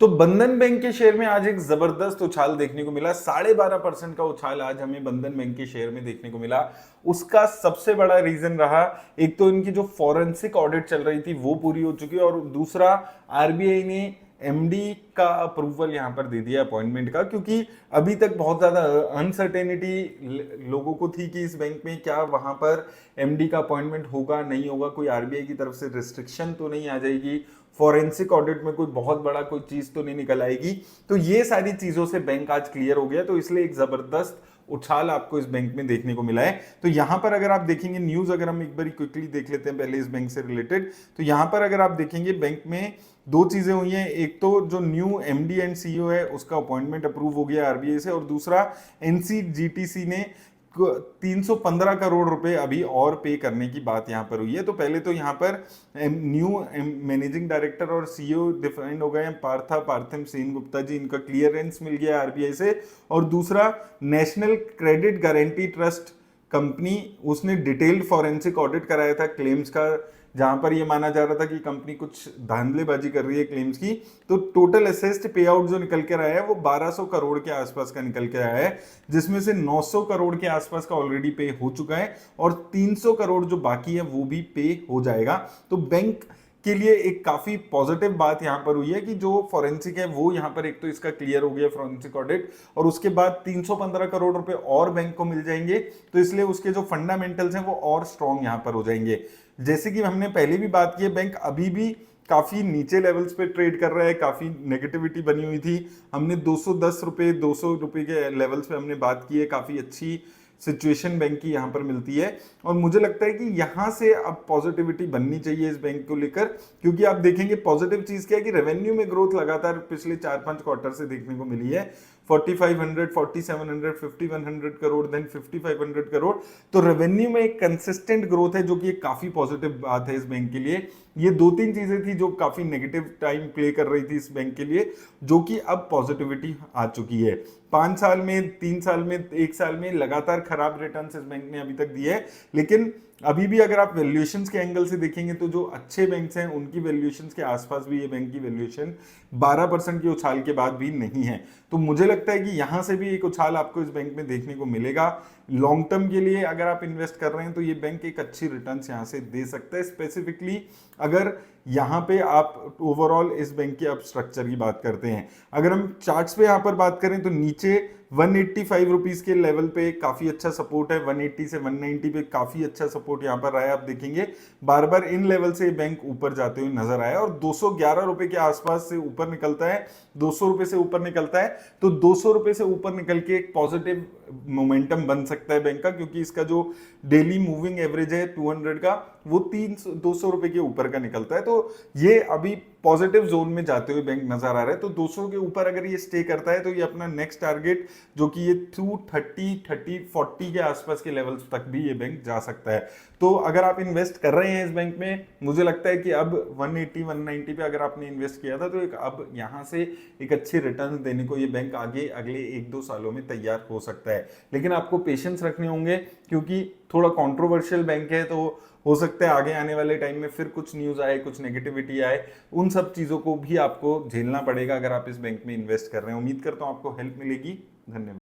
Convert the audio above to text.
तो बंधन बैंक के शेयर में आज एक जबरदस्त उछाल देखने को मिला। 12.5% का उछाल आज हमें बंधन बैंक के शेयर में देखने को मिला। उसका सबसे बड़ा रीजन रहा, एक तो इनकी जो फॉरेंसिक ऑडिट चल रही थी वो पूरी हो चुकी है, और दूसरा आरबीआई ने एमडी का अप्रूवल यहां पर दे दिया अपॉइंटमेंट का, क्योंकि अभी तक बहुत ज्यादा अनसर्टेनिटी लोगों को थी कि इस बैंक में क्या वहां पर एमडी का अपॉइंटमेंट होगा नहीं होगा, कोई आरबीआई की तरफ से रिस्ट्रिक्शन तो नहीं आ जाएगी, फॉरेंसिक ऑडिट में कोई बहुत बड़ा कोई चीज तो नहीं निकल आएगी। तो ये सारी चीजों से बैंक आज क्लियर हो गया, तो इसलिए एक जबरदस्त उछाल आपको इस बैंक में देखने को मिला है। तो यहां पर अगर आप देखेंगे न्यूज, अगर हम एक बार क्विकली देख लेते हैं पहले इस बैंक से रिलेटेड, तो यहां पर अगर आप देखेंगे बैंक में दो चीजें हुई हैं। एक तो जो न्यू एमडी एंड सीईओ है उसका अपॉइंटमेंट अप्रूव हो गया आरबीआई से, और दूसरा एनसीजीटीसी ने 315 करोड़ रुपए अभी और पे करने की बात यहां पर हुई है। तो पहले तो यहां पर न्यू मैनेजिंग डायरेक्टर और सीईओ डिफाइंड हो गए हैं, पार्थिम सेन गुप्ता जी, इनका क्लियरेंस मिल गया आरबीआई से। और दूसरा, national credit guarantee trust company, उसने डिटेल्ड फॉरेंसिक ऑडिट कराया था क्लेम्स का, जहां पर यह माना जा रहा था कि कंपनी कुछ धांधलेबाजी कर रही है क्लेम्स की। तो टोटल असेस्ड पे आउट जो निकल के आया है वो 1200 करोड़ के आसपास का निकल के आया है, जिसमें से 900 करोड़ के आसपास का ऑलरेडी पे हो चुका है, और 300 करोड़ जो बाकी है वो भी पे हो जाएगा। तो बैंक के लिए एक काफी पॉजिटिव बात यहां पर हुई है कि जो फॉरेंसिक है वो यहां पर एक तो इसका क्लियर हो गया फॉरेंसिक ऑडिट, और उसके बाद 315 करोड़ रुपए और बैंक को मिल जाएंगे। तो इसलिए उसके जो फंडामेंटल्स हैं वो और स्ट्रॉन्ग यहां पर हो जाएंगे। जैसे कि हमने पहले भी बात की है, बैंक अभी भी काफी नीचे लेवल्स पे ट्रेड कर रहा है, काफी नेगेटिविटी बनी हुई थी। हमने 210 रुपए 200 रुपए के लेवल्स पे हमने बात की है, काफी अच्छी सिचुएशन बैंक की यहां पर मिलती है। और मुझे लगता है कि यहां से अब पॉजिटिविटी बननी चाहिए इस बैंक को लेकर, क्योंकि आप देखेंगे पॉजिटिव चीज क्या है कि रेवेन्यू में ग्रोथ लगातार पिछले 4-5 क्वार्टर से देखने को मिली है। 4500, 4700, 5100 करोड़, देन 5500 करोड़। तो रेवेन्यू में एक कंसिस्टेंट ग्रोथ है, जो कि एक काफी पॉजिटिव बात है इस बैंक के लिए। ये दो तीन चीजें थी जो काफी नेगेटिव टाइम प्ले कर रही थी इस बैंक के लिए, जो कि अब पॉजिटिविटी आ चुकी है। 5 साल में, 3 साल में, 1 साल में लगातार खराब रिटर्न इस बैंक ने अभी तक दिए है, लेकिन अभी भी अगर आप वैल्यूएशंस के एंगल से देखेंगे तो जो अच्छे बैंक्स हैं उनकी वैल्यूएशंस के आसपास भी ये बैंक की वैल्यूएशन 12% की उछाल के बाद भी नहीं है। तो मुझे लगता है कि यहां से भी एक उछाल आपको इस बैंक में देखने को मिलेगा। लॉन्ग टर्म के लिए अगर आप इन्वेस्ट कर रहे हैं तो ये बैंक एक अच्छी रिटर्न्स यहां से दे सकता है, स्पेसिफिकली अगर यहां पे आप ओवरऑल इस बैंक के अब स्ट्रक्चर की बात करते हैं। अगर हम चार्ट्स पे यहां पर बात करें तो नीचे 185 रुपीज के लेवल पे काफी अच्छा सपोर्ट है, 180 से 190 पे काफी अच्छा सपोर्ट यहां पर रहा है। आप देखेंगे बार बार इन लेवल से बैंक ऊपर जाते हुए नजर आया, और 211 रुपए के आसपास से ऊपर निकलता है, 200 रुपए से ऊपर निकलता है, तो 200 रुपए से ऊपर निकल के एक पॉजिटिव मोमेंटम बन सकता है बैंक का, क्योंकि इसका जो डेली मूविंग एवरेज है 200 का, वो 200 रुपए के ऊपर का निकलता है। तो ये अभी पॉजिटिव जोन में जाते हुए बैंक नजर आ रहा है। तो 200 के ऊपर अगर ये स्टे करता है तो ये अपना नेक्स्ट टारगेट, जो कि ये 230, 40 के आसपास के लेवल्स तक भी ये बैंक जा सकता है। तो अगर आप इन्वेस्ट कर रहे हैं इस बैंक में, मुझे लगता है कि अब 180, 190 पे अगर आपने इन्वेस्ट किया था तो एक अब यहां से एक अच्छी रिटर्न देने को ये बैंक आगे अगले 1-2 सालों में तैयार हो सकता है। लेकिन आपको पेशेंस रखने होंगे, क्योंकि थोड़ा कंट्रोवर्शियल बैंक है, तो हो सकता है आगे आने वाले टाइम में फिर कुछ न्यूज आए, कुछ नेगेटिविटी आए, उन सब चीजों को भी आपको झेलना पड़ेगा अगर आप इस बैंक में इन्वेस्ट कर रहे हैं। उम्मीद करता हूं आपको हेल्प मिलेगी। धन्यवाद।